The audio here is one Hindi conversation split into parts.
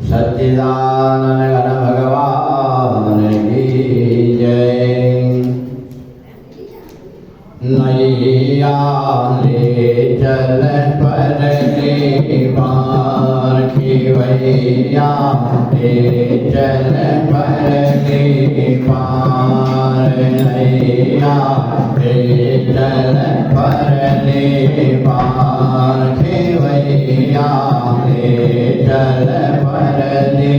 सच्चिदानंद घन भगवान की जय। नैया ले चल परले पार की वैया ले चल परले पार। नैया ले चल परले पार की वैया ले चल परले।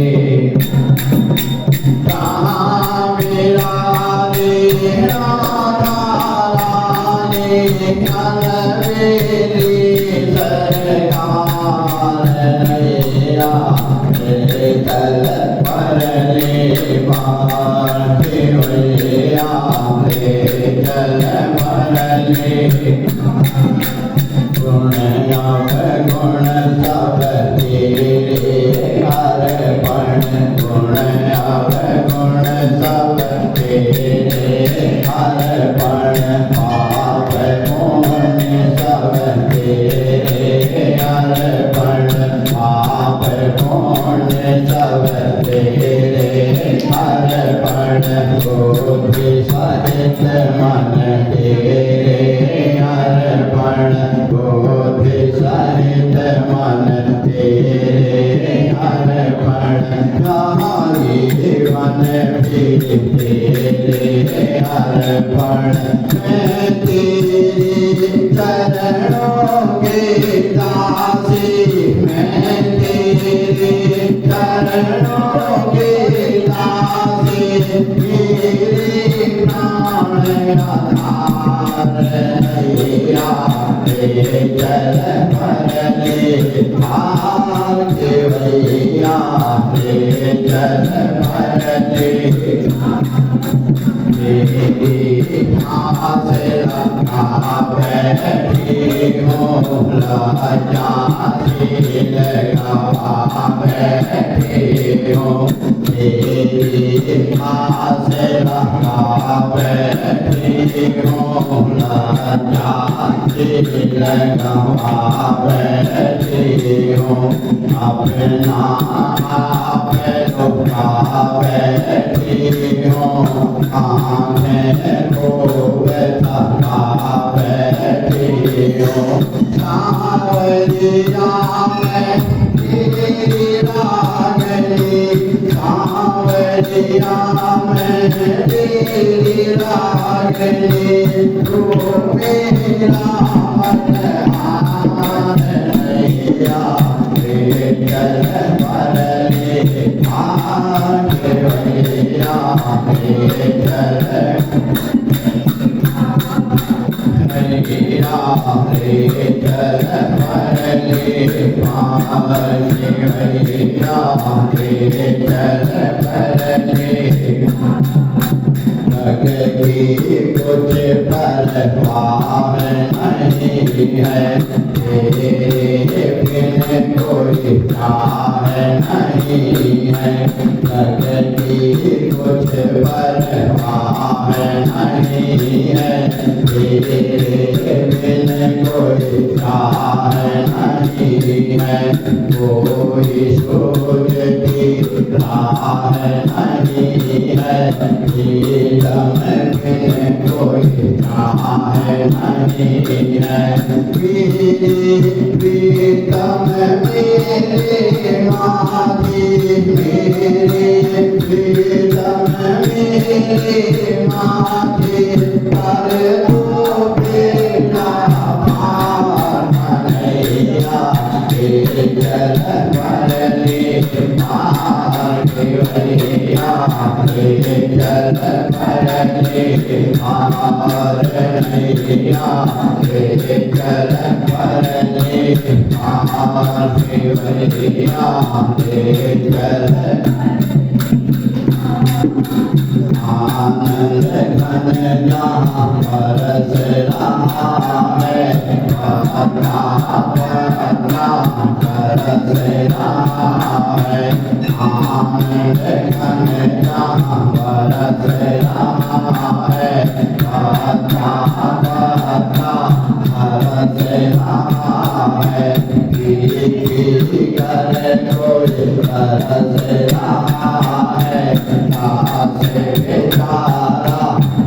तरस रहा है, दास बेचारा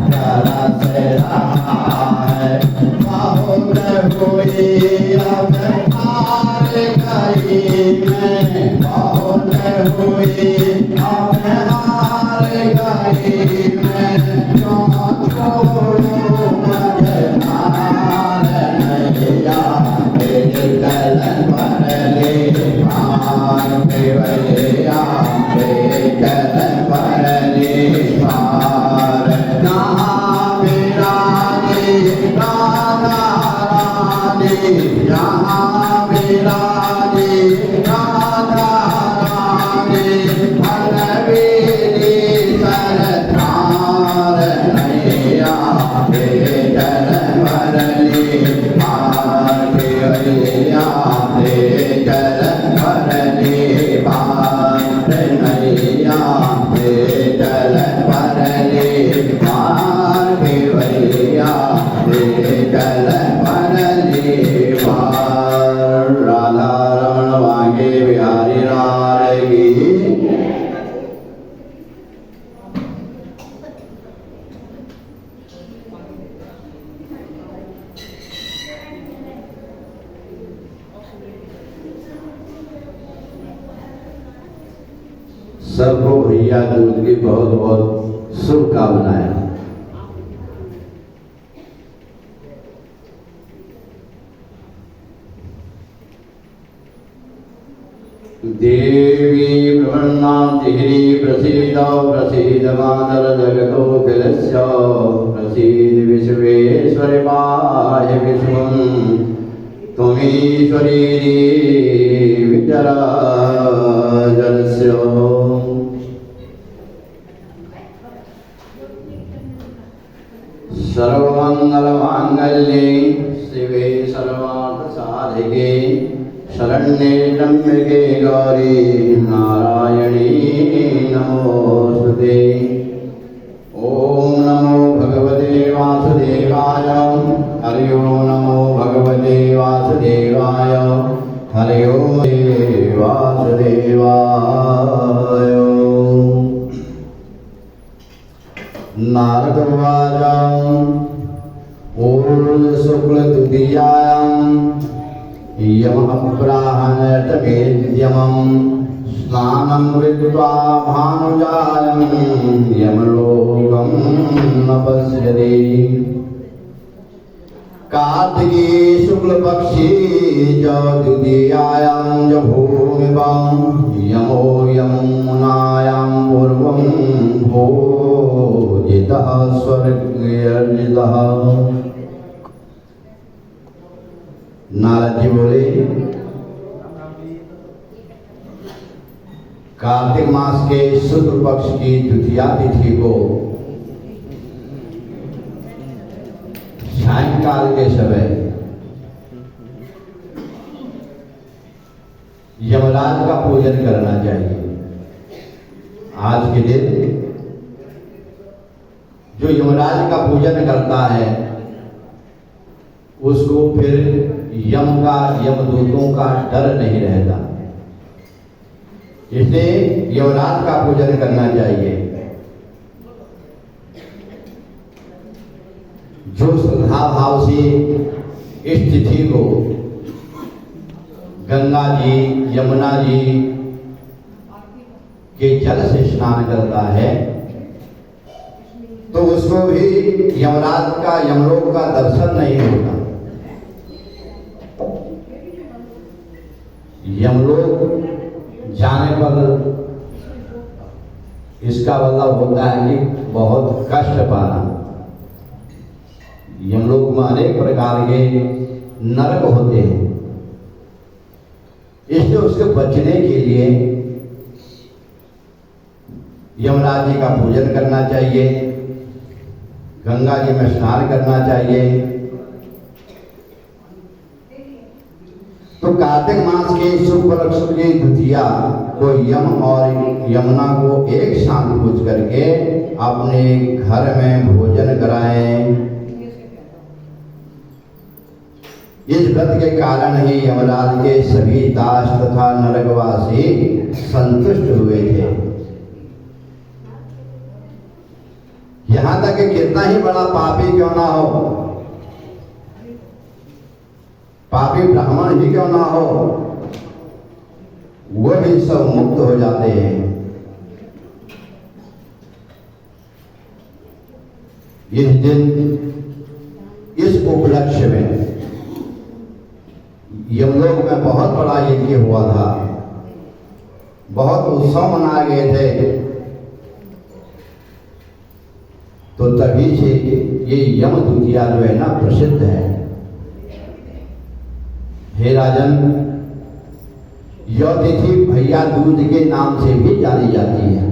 तरस रहा है। बहुत हुई अब हार गई मैं, बहुत हुई अब हार गई मैं, क्यों छोड़ूं मझधार नैया, बेचल परले पार केवलिया, बेचल परले पार। जहाँ विराजी राधा रानी, जहाँ विराजी राधा रानी, बलवीरी सरकार नैया, बेचल परले पार केवलिया, बेचल परले पार नैया, बेचल परले पार केवलिया, बेचल परले पार। राधा रमण वागे बिहारी लाल की। सबको भैया दूज की बहुत बहुत शुभकामनाएं। देवी ब्रह्मणातिहरी प्रसीद प्रसीद मातर जगतो खिलस्य, प्रसीद विश्वेश्वरि पाहि विश्वं, त्वमीश्वरी विचराचरस्य। सर्वमंगलमांगल्ये शिवे सर्वार्थसाधिके, शरण्ये त्र्यंबके गौरी नारायणी नमोस्तुते। ओम नमो भगवते वासुदेवाय, हरि ओम नमो भगवते वासुदेवाय, हरि ओम वासुदेवाय। नारद उवाच ओम शुक्ल तुतीयायां यमअप्राहनतमेद्यमं, स्नानं कृत्वा भानुजालं यमलोकं न पश्यति। कार्तिके शुक्लपक्षे च द्वितीयायां च भूमिवां, यमो यमुनायां पूर्वं भोजितः स्वर्गीयर्जितः। नारद जी बोले कार्तिक मास के शुक्ल पक्ष की द्वितीया तिथि को सायंकाल के समय यमराज का पूजन करना चाहिए। आज के दिन जो यमराज का पूजन करता है उसको फिर यमदूतों का डर नहीं रहता, इसलिए यमराज का पूजन करना चाहिए। जो श्रद्धा भाव से इस तिथि को गंगा जी यमुना जी के जल से स्नान करता है तो उसको भी यमराज का यमलोक का दर्शन नहीं होता। यमलोक जाने पर इसका मतलब होता है कि बहुत कष्ट पाना। यमलोक में अनेक प्रकार के नरक होते हैं, इसलिए उसके बचने के लिए यमराज जी का पूजन करना चाहिए, गंगा जी में स्नान करना चाहिए। तो कार्तिक मास के शुक्ल पक्ष की द्वितीया को यम और यमुना को एक साथ पूज करके अपने घर में भोजन कराएं। इस व्रत के कारण ही यमराज के सभी दास तथा नरकवासी संतुष्ट हुए थे। यहां तक कि कितना ही बड़ा पापी क्यों ना हो, पापी ब्राह्मण ही क्यों ना हो, वो भी सब मुक्त हो जाते हैं। इस दिन इस उपलक्ष्य में यमलोक में बहुत बड़ा यज्ञ हुआ था, बहुत उत्सव मनाए गए थे। तो तभी से ये यम द्वितीया जो है ना प्रसिद्ध है। हे राजन, यह तिथि भैया दूज के नाम से भी जानी जाती है।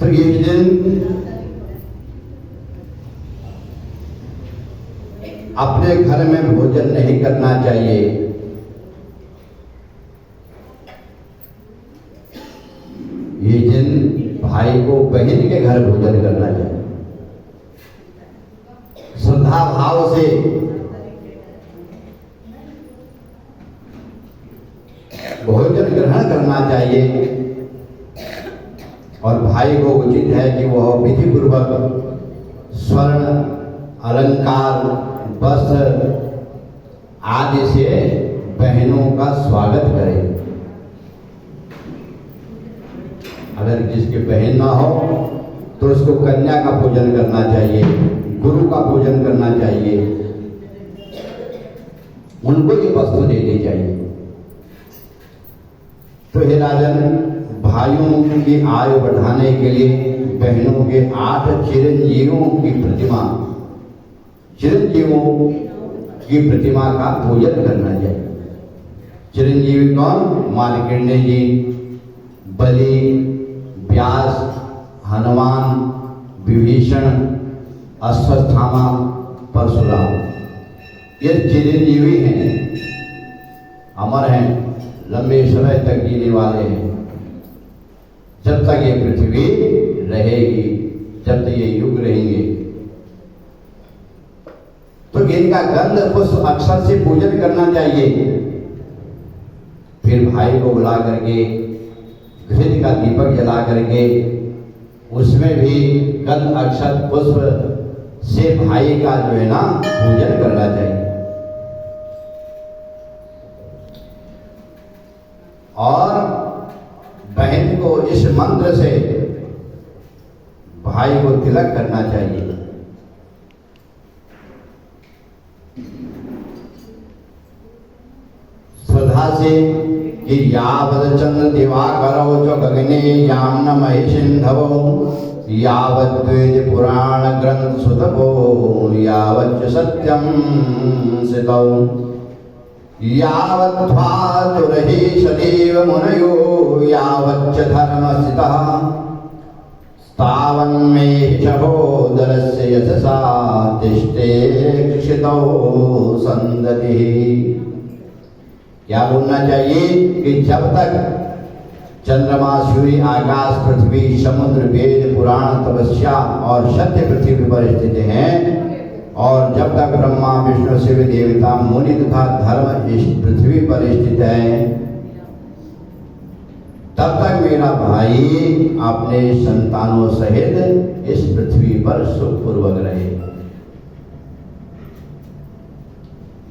तो इस दिन अपने घर में भोजन नहीं करना चाहिए। ये दिन भाई को बहन के घर भोजन करना चाहिए, श्रद्धा भाव से भोजन ग्रहण करना चाहिए। और भाई को उचित है कि वह विधि पूर्वक स्वर्ण, अलंकार, वस्त्र आदि से बहनों का स्वागत करे। अगर जिसकी बहन ना हो तो उसको कन्या का पूजन करना चाहिए, गुरु का पूजन करना चाहिए, उनको ये वस्तु देनी चाहिए। तो हे राजन, भाइयों की आयु बढ़ाने के लिए बहनों के 8 चिरंजीवों की प्रतिमा, चिरंजीवों की प्रतिमा का पूजन करना चाहिए। चिरंजीवी कौन? मार्कंडेय जी, बलि, व्यास, हनुमान, विभीषण, अश्वत्थामा, परशुराम, ये चिरंजीवी हैं, अमर हैं, लंबे समय तक जीने वाले हैं। जब तक ये पृथ्वी रहेगी, जब तक ये युग रहेंगे, तो इनका गंध पुष्प अक्षर से पूजन करना चाहिए। फिर भाई को बुला करके घृत का दीपक जला करके उसमें भी गंध अक्षर पुष्प से भाई का जो है ना पूजन करना चाहिए। और बहन को इस मंत्र से भाई को तिलक करना चाहिए। श्रद्धा से कि यावत् चंद्र दिवाकरौ च गगने याम्न महिषिन्धवो यावत् वेद पुराण ग्रंथ सुतपो यावच्च सत्यं सितौ यावद्धातुरहि सदैव मुनयो यावच्च धर्मस्थितः तावन्मे शहोदरस्य यशसा तिष्ठे क्षितौ संदतिः। क्या बोलना चाहिए कि जब तक चंद्रमा, सूर्य, आकाश, पृथ्वी, समुद्र, वेद, पुराण, तपस्या और सत्य पृथ्वी पर स्थित हैं, और जब तक ब्रह्मा, विष्णु, शिव, देवता, मुनि तथा धर्म इस पृथ्वी पर स्थित है, तब तक मेरा भाई अपने संतानों सहित इस पृथ्वी पर सुखपूर्वक रहे।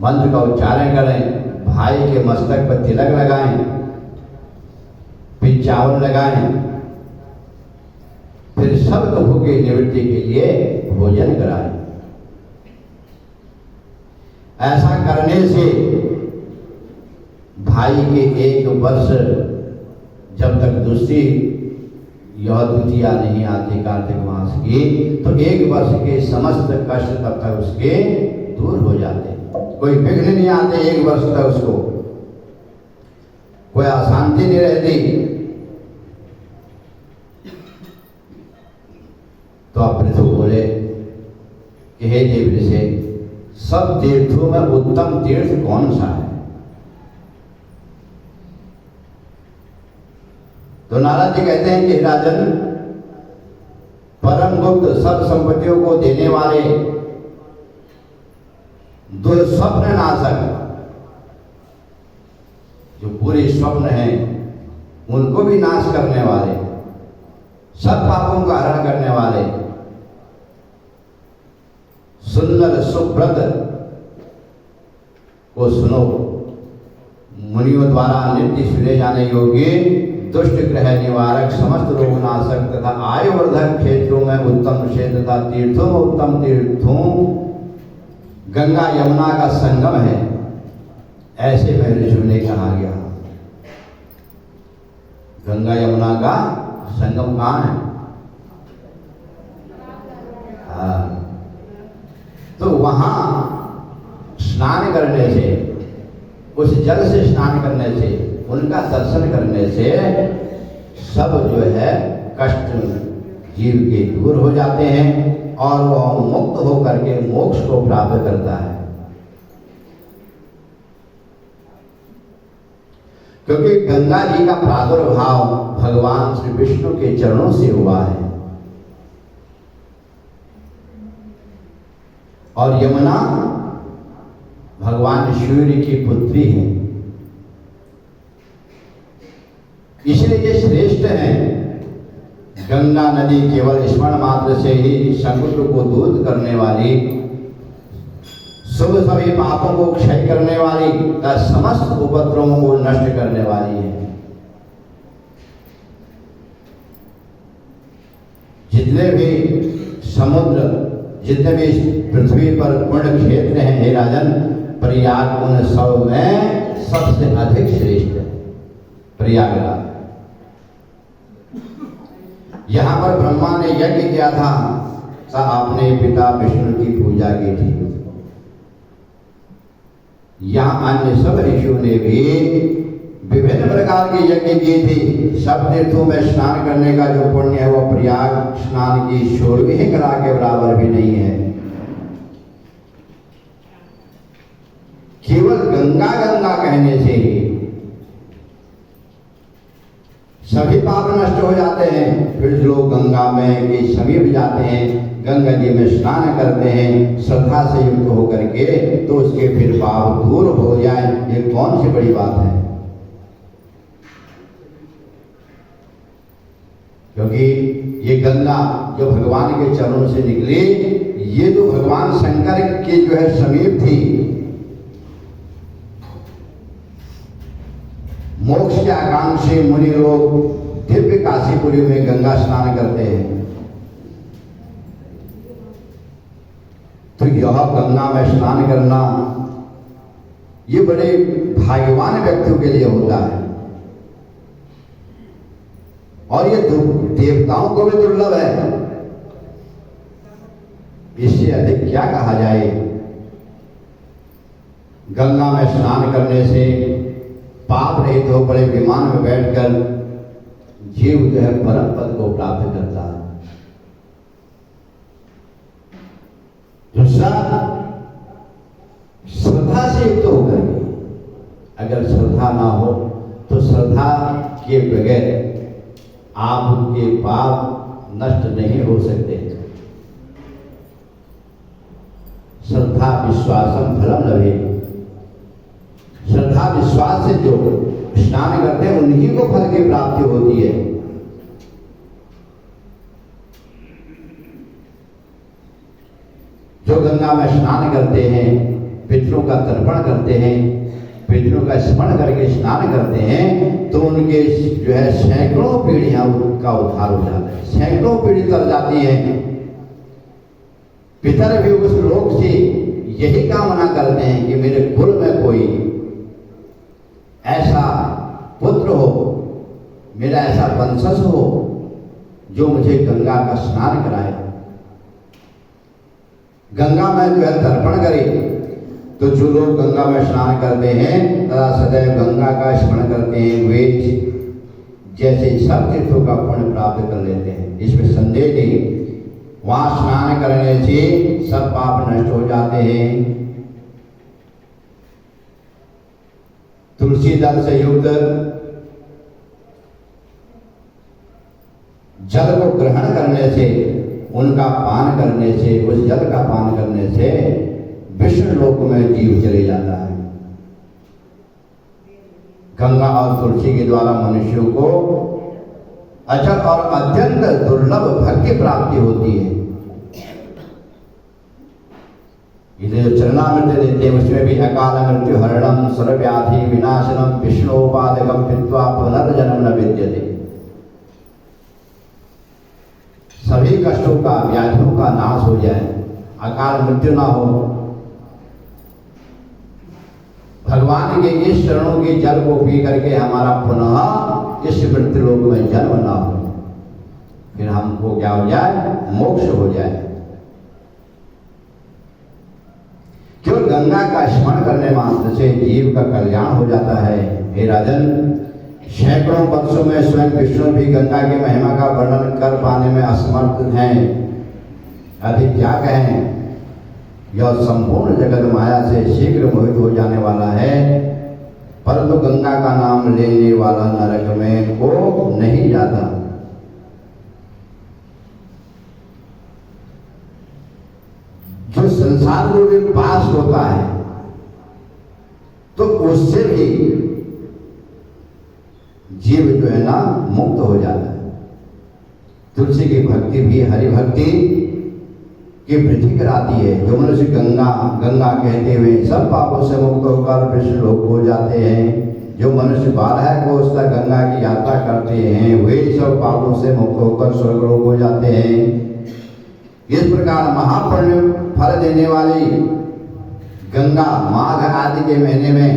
मंत्र का उच्चारण करें, भाई के मस्तक पर तिलक लगाएं, फिर चावल लगाएं, फिर सब दुखों की निवृत्ति के लिए भोजन कराएं। ऐसा करने से भाई के 1 वर्ष, जब तक दूसरी यह द्वितीया नहीं आती कार्तिक मास की, तो 1 वर्ष के समस्त कष्ट तब तक उसके दूर हो जाते। कोई विघ्न नहीं आते 1 वर्ष तक, उसको कोई अशांति नहीं रहती। तो आप पृथु बोले कि हे देव ऋषि, सब तीर्थों में उत्तम तीर्थ कौन सा है? तो नारद जी कहते हैं कि राजन, परम गुप्त सब संपत्तियों को देने वाले, दुर्स्वप्न नाशक, बुरे स्वप्न हैं उनको भी नाश करने वाले, सब पापों का हरण करने वाले सुंदर सुव्रत को सुनो। मुनियों द्वारा नित्य सुने जाने योग्य दुष्ट ग्रह निवारक, समस्त रोग नाशक तथा आयुवर्धक क्षेत्रों में उत्तम क्षेत्र तथा तीर्थों में उत्तम तीर्थों गंगा यमुना का संगम है, ऐसे में ऋषियों ने कहा गया। गंगा यमुना का संगम कहाँ है? तो वहां स्नान करने से, उस जल से स्नान करने से, उनका दर्शन करने से सब जो है कष्ट जीव के दूर हो जाते हैं और वह मुक्त होकर के मोक्ष को प्राप्त करता है। क्योंकि गंगा जी का प्रादुर्भाव भगवान श्री विष्णु के चरणों से हुआ है और यमुना भगवान सूर्य की पुत्री है, इसलिए ये श्रेष्ठ है। गंगा नदी केवल स्मरण मात्र से ही समुद्र को दूध करने वाली, शुभ सभी पापों को क्षय करने वाली तथा समस्त उपद्रवों को नष्ट करने वाली है। जितने भी समुद्र, जितने भी पृथ्वी पर पुण्य क्षेत्र हैं हे राजन, प्रयाग उन सब में सबसे अधिक श्रेष्ठ है प्रयागराज। यहां पर ब्रह्मा ने यज्ञ किया था, आपने पिता विष्णु की पूजा की थी। यहाँ अन्य सब ऋषियों ने भी विभिन्न प्रकार के यज्ञ किए थे। सब तीर्थों में स्नान करने का जो पुण्य है वह प्रयाग स्नान की 16वीं कला के बराबर भी नहीं है। केवल गंगा गंगा कहने से सभी पाप नष्ट हो जाते हैं। फिर लोग गंगा में के समीप जाते हैं, गंगा जी में स्नान करते हैं श्रद्धा से युक्त होकर के, तो उसके फिर पाप दूर हो जाए, ये कौन सी बड़ी बात है। क्योंकि ये गंगा जो भगवान के चरणों से निकली, ये तो भगवान शंकर के जो है समीप थी। मोक्ष के आकांक्षी मुनि लोग दिव्य काशीपुरी में गंगा स्नान करते हैं, तो यह गंगा में स्नान करना ये बड़े भाग्यवान व्यक्तियों के लिए होता है और ये देवताओं को भी दुर्लभ है। इससे अधिक क्या कहा जाए। गंगा में स्नान करने से पाप रहित हो बड़े विमान में बैठकर जीव जो है परम पद को प्राप्त करता है। दूसरा, श्रद्धा से युक्त होकर के, अगर श्रद्धा ना हो तो श्रद्धा के बगैर आपके पाप नष्ट नहीं हो सकते। श्रद्धा विश्वासम फलम लभेत। श्रद्धा विश्वास से जो स्नान करते हैं उन्हीं को फल की प्राप्ति होती है। जो गंगा में स्नान करते हैं, पितरों का तर्पण करते हैं, पितरों का स्मरण करके स्नान करते हैं, तो उनके जो है सैकड़ों पीढ़ियां का उद्धार हो जाता है, सैकड़ों पीढ़ी तर जाती हैं। पितर भी उस लोक से यही कामना करते हैं कि मेरे कुल में कोई ऐसा पुत्र हो, मेरा ऐसा वंशज हो जो मुझे गंगा का स्नान कराए, गंगा में जो है तर्पण करे। तो जो लोग गंगा में स्नान करते हैं तथा सदैव गंगा का स्मरण करते हैं, वे जैसे सब तीर्थों का पुण्य प्राप्त कर लेते हैं, इसमें संदेह नहीं। वहां स्नान करने से सब पाप नष्ट हो जाते हैं। तुलसी दल से युक्त जल को ग्रहण करने से, उनका पान करने से, उस जल का पान करने से विष्णु लोक में जीव चले जाता है। गंगा और तुलसी के द्वारा मनुष्यों को अचल और अत्यंत दुर्लभ भक्ति प्राप्ति होती है। इसलिए जो चरणामृत देते हैं उसमें भी अकाल मृत्यु हरणम सर्वव्याधि विनाशनम विष्णुपादकम पित्वा पुनर्जन्म न विद्यते। सभी कष्टों का व्याधियों का नाश हो जाए, अकाल मृत्यु ना हो, भगवान के इस चरणों के जल को पी करके हमारा पुनः इस मृत्यु लोक में जन्म ना हो, फिर हमको क्या हो जाए, मोक्ष हो जाए। केवल गंगा का स्मरण करने मात्र से जीव का कल्याण हो जाता है। हे राजन, सैकड़ों वर्षों में स्वयं विष्णु भी गंगा की महिमा का वर्णन कर पाने में असमर्थ हैं। अधिक क्या कहें, यह संपूर्ण जगत माया से शीघ्र मोहित हो जाने वाला है, परंतु गंगा का नाम लेने वाला नरक में को नहीं जाता। जो संसार रूपी पास होता है तो उससे भी जीव जो है ना मुक्त हो जाता है। तुलसी की भक्ति भी हरि भक्ति की वृद्धि कराती है। जो मनुष्य गंगा गंगा कहते हुए सब पापों से मुक्त होकर कृष्ण लोक हो जाते हैं, जो मनुष्य 12 कोस तक गंगा की यात्रा करते हैं वे सब पापों से मुक्त होकर स्वर्ग लोक हो जाते हैं। इस प्रकार महापुण्य फल देने वाली गंगा माघ आदि के महीने में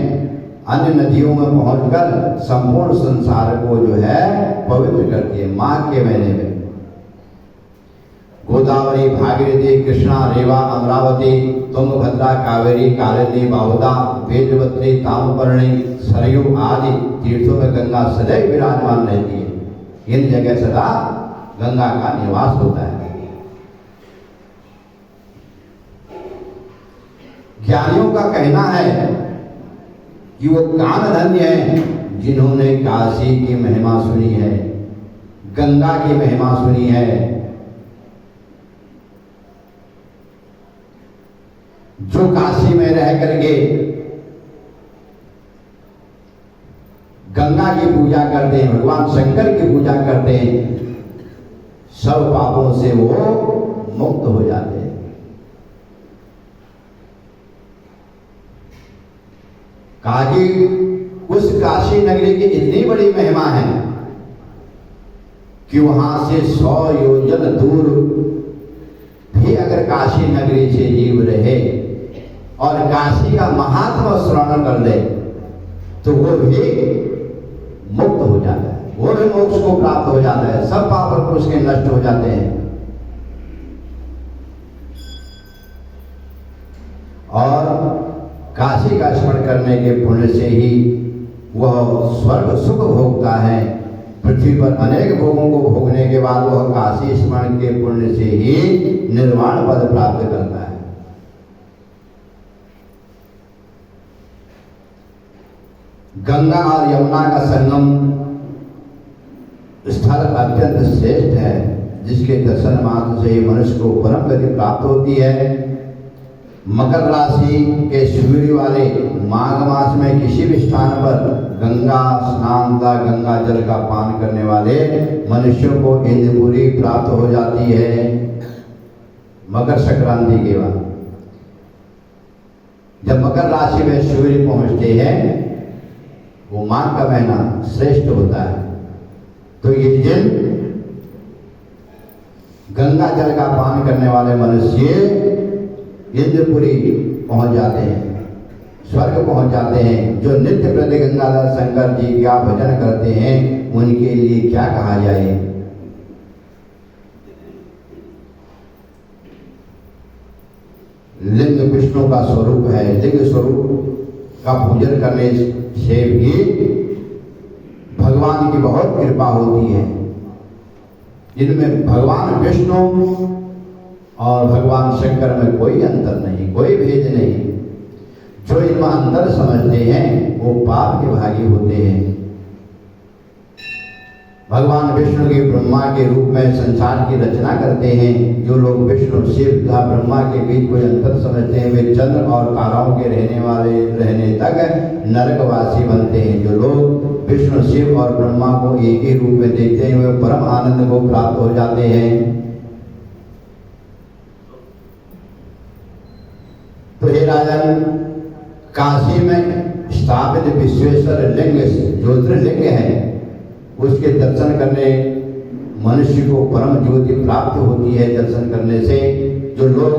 अन्य नदियों में पहुंचकर संपूर्ण संसार को जो है पवित्र करती है। माघ के महीने में गोदावरी, भागीरथी, कृष्णा, रेवा, अमरावती, तुंगभद्रा, कावेरी, कालिंदी, बाहुदा, वेदवती, ताम्रपर्णी, सरयू आदि तीर्थों में गंगा सदैव विराजमान रहती है। इन जगह सदा गंगा का निवास होता है। ज्ञानियों का कहना है कि वो कान धन्य हैं जिन्होंने काशी की महिमा सुनी है, गंगा की महिमा सुनी है। जो काशी में रह करके गंगा की पूजा करते हैं, भगवान शंकर की पूजा करते हैं, सब पापों से वो मुक्त हो जाते हैं। कहा कि उस काशी नगरी की इतनी बड़ी महिमा है कि वहां से 100 योजन दूर भी अगर काशी नगरी से जीव रहे और काशी का महात्मा श्रवण कर ले तो वो भी मुक्त हो जाता है, वो भी मोक्ष को प्राप्त हो जाता है, सब पाप उसके नष्ट हो जाते हैं। और काशी का स्मरण करने के पुण्य से ही वह स्वर्ग सुख भोगता है। पृथ्वी पर अनेक भोगों को भोगने के बाद वह काशी स्मरण के पुण्य से ही निर्वाण पद प्राप्त करता है। गंगा और यमुना का संगम स्थल अत्यंत श्रेष्ठ है, जिसके दर्शन मात्र से ही मनुष्य को परम गति प्राप्त होती है। मकर राशि के सूर्य वाले माघ मास में किसी भी स्थान पर गंगा स्नान तथा गंगा जल का पान करने वाले मनुष्यों को इंद्रपुरी प्राप्त हो जाती है। मकर संक्रांति के बाद जब मकर राशि में सूर्य पहुंचते हैं, वो माघ का महीना श्रेष्ठ होता है, तो ये दिन गंगा जल का पान करने वाले मनुष्य इंद्रपुरी पहुंच जाते हैं, स्वर्ग पहुंच जाते हैं। जो नित्य प्रति गंगाधर शंकर जी का भजन करते हैं उनके लिए क्या कहा जाए। लिंग विष्णु का स्वरूप है, लिंग स्वरूप का पूजन करने से भी भगवान की बहुत कृपा होती है। इनमें भगवान विष्णु और भगवान शंकर में कोई अंतर नहीं, कोई भेद नहीं। जो इनमें अंतर समझते हैं वो पाप के भागी होते हैं। भगवान विष्णु की ब्रह्मा के रूप में संसार की रचना करते हैं। जो लोग विष्णु शिव तथा ब्रह्मा के बीच कोई अंतर समझते हैं वे चंद्र और ताराओं के रहने तक नरकवासी बनते हैं। जो लोग विष्णु शिव और ब्रह्मा को एक ही रूप में देखते हैं वे परम आनंद को प्राप्त हो जाते हैं। तो हे राजन, काशी में स्थापित विश्वेश्वर लिंग ज्योतिर्लिंग है, उसके दर्शन करने मनुष्य को परम ज्योति प्राप्त होती है। दर्शन करने से जो लोग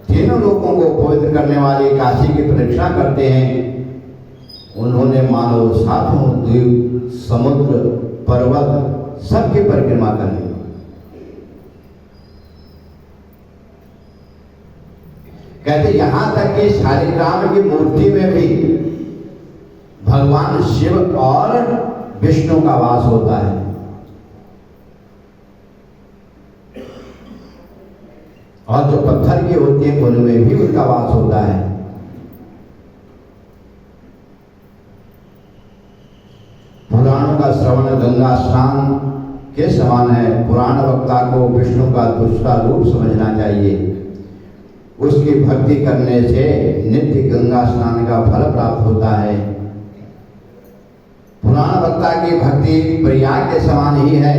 तीनों लोगों को पवित्र करने वाली काशी की परीक्षा करते हैं, उन्होंने मानो सातों द्वीप, समुद्र, पर्वत सबकी परिक्रमा करनी। कहते यहां तक कि शालिग्राम की मूर्ति में भी भगवान शिव और विष्णु का वास होता है। और जो पत्थर की होती है उनमें भी उनका वास होता है। पुराणों का श्रवण गंगा स्नान के समान है। पुराण वक्ता को विष्णु का दूसरा रूप समझना चाहिए। उसकी भक्ति करने से नित्य गंगा स्नान का फल प्राप्त होता है। पुराण वक्ता की भक्ति प्रयाग के समान ही है।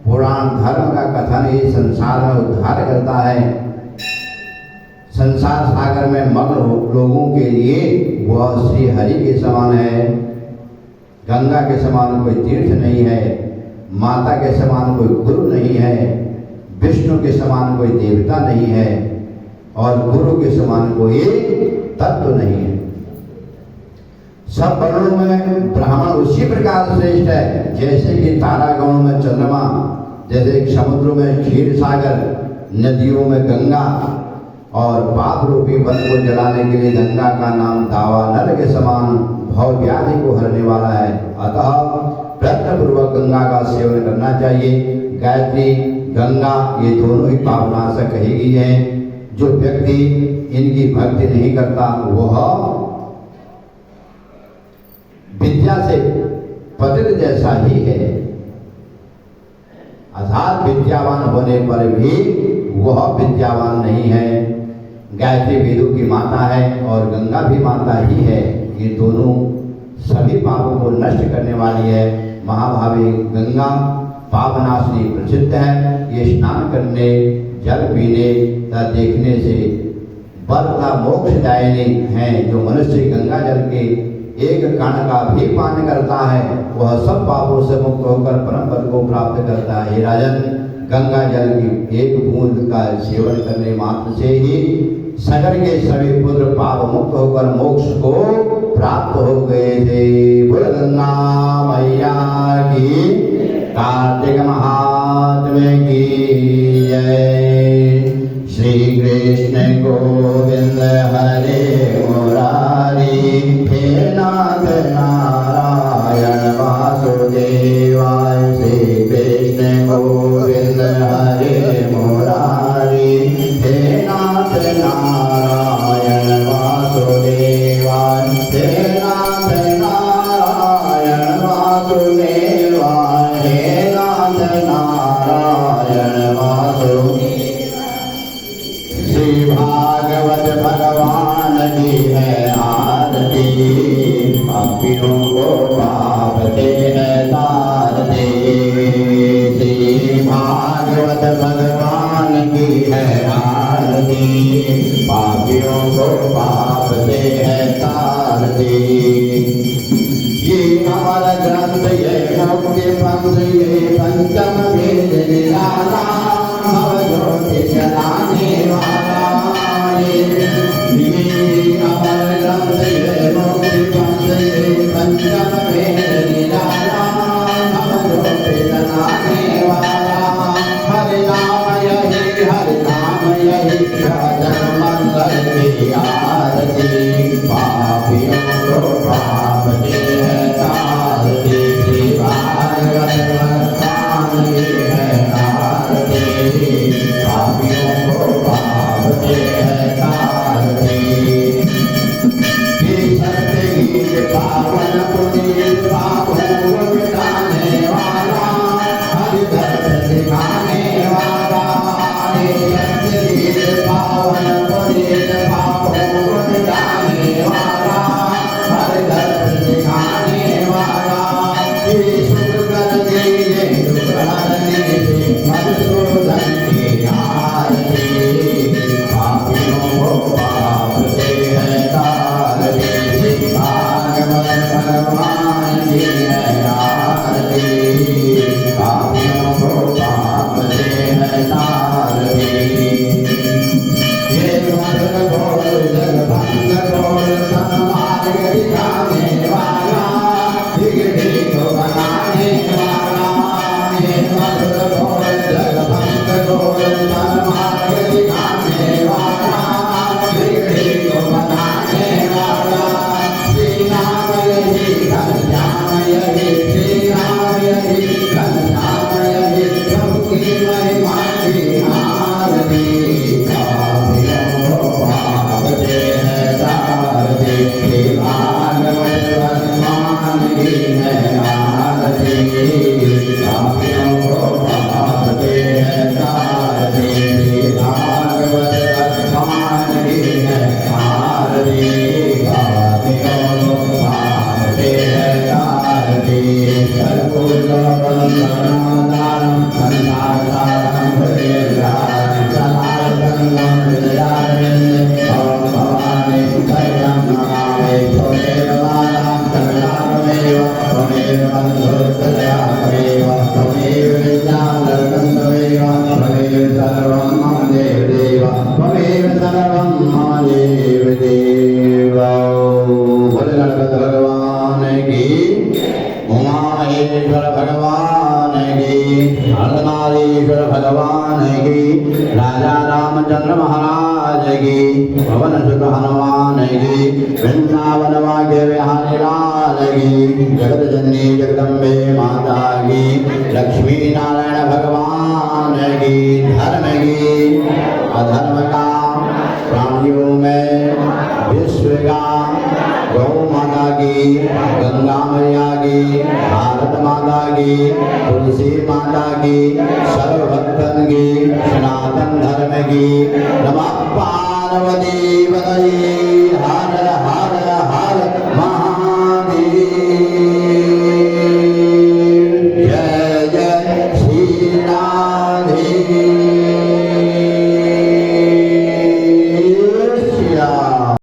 पुराण धर्म का कथन ही संसार में उद्धार करता है। संसार सागर में मग्न लोगों के लिए वह श्री हरि के समान है। गंगा के समान कोई तीर्थ नहीं है, माता के समान कोई गुरु नहीं है, विष्णु के समान कोई देवता नहीं है और गुरु के समान कोई तत्व नहीं है। सब वर्णों में ब्राह्मण उसी प्रकार श्रेष्ठ है जैसे कि तारागणों में चंद्रमा, जैसे समुद्रों में क्षीर सागर, नदियों में गंगा और पाप रूपी वन को जलाने के लिए गंगा का नाम दावानल के समान भव व्याधि को हरने वाला है। अतः प्रयत्न पूर्वक गंगा का सेवन करना चाहिए। गायत्री, गंगा ये दोनों ही पापनाशक कही गई हैं। जो व्यक्ति इनकी भक्ति नहीं करता वह विद्या से पतित जैसा ही है। अर्थात विद्यावान होने पर भी वह विद्यावान नहीं है। गायत्री वेदों की माता है और गंगा भी माता ही है। ये दोनों सभी पापों को नष्ट करने वाली है। महाभावी गंगा पापनाशिनी प्रसिद्ध है। ये स्नान करने, जल पीने तथा देखने से बरता मोक्षदायिनी है। जो मनुष्य गंगा जल के एक कण का भी पान करता है वह सब पापों से मुक्त होकर परम पद को प्राप्त करता है। राजन, गंगा जल की एक बूंद का सेवन करने मात्र से ही सगर के सभी पुत्र पाप मुक्त होकर मोक्ष को प्राप्त हो गए थे। बोल गंगा मैया की, कार्तिक महात्म्य की जय। श्री कृष्ण गोविंद हरे मुरारी, हे नाथ नारायण वासुदेवाय। श्री कृष्ण गोविंद हरे मुरारी, हे नाथ नारायण वासुदेवाय। हे नाथ नारायण वासुदेवाय। हे नाथ नारायण वासुदेवाय। श्री भागवत भगवान की है आरती, पापियों को पाप से है तारती। श्री भागवत भगवान की है आरती, पापियों को पाप से है तारती। ये हमारा ग्रंथ, ये मुक्ति पंथ, ये पंचम वेद निराला, ज्योति जलाने वाला। ये अमर ग्रंथ, ये मुक्ति पंथ, ये पंचम वेद निराला, ज्योति जलाने वाला। हरि नाम यही, हरि नाम यही, भजन मंगल की आरती। पापियों को पाप से है तारती। श्री भागवत भगवान की है आरती, पापियों को पाप से है तारती। ये सत्य गीत पावन पुनीत, पापों को मिटाने वाला। दर्द दिखाने वाला, हे सुख कर दीजिए दुख हरने से मधुसूदन की आरती। पापियों को पाप से है तारती, भागवत भगवान की है आरती। पापियों को पाप से है तारती। ये मधुर बोल जगभंग बोल सन्मार्ग दिखाने वाला, बिगड़ी को बनाने वाला। ये मधुर बोल जगभंग बोल सन्मार्ग दिखाने वाला, बिगड़ी को बनाने वाला। श्री राम यही घनश्याम यही, श्री राम यही घनश्याम यही, प्रभु की महिमा की आरती। भगवान की, राजा रामचंद्र महाराज की, पवन सुत हनुमान की, वृंदावन भाग्य विहारी लाल की, जगत जननी जगदम्बे माता की, लक्ष्मी नारायण भगवान की, धर्म की अधर्म का प्राणियों में विश्व का, गौ माता की, गंगा मैया की, भारत माता की, तुलसी माता की, सर्वभक्तन की, सनातन धर्म की। नमः पार्वती पतये हर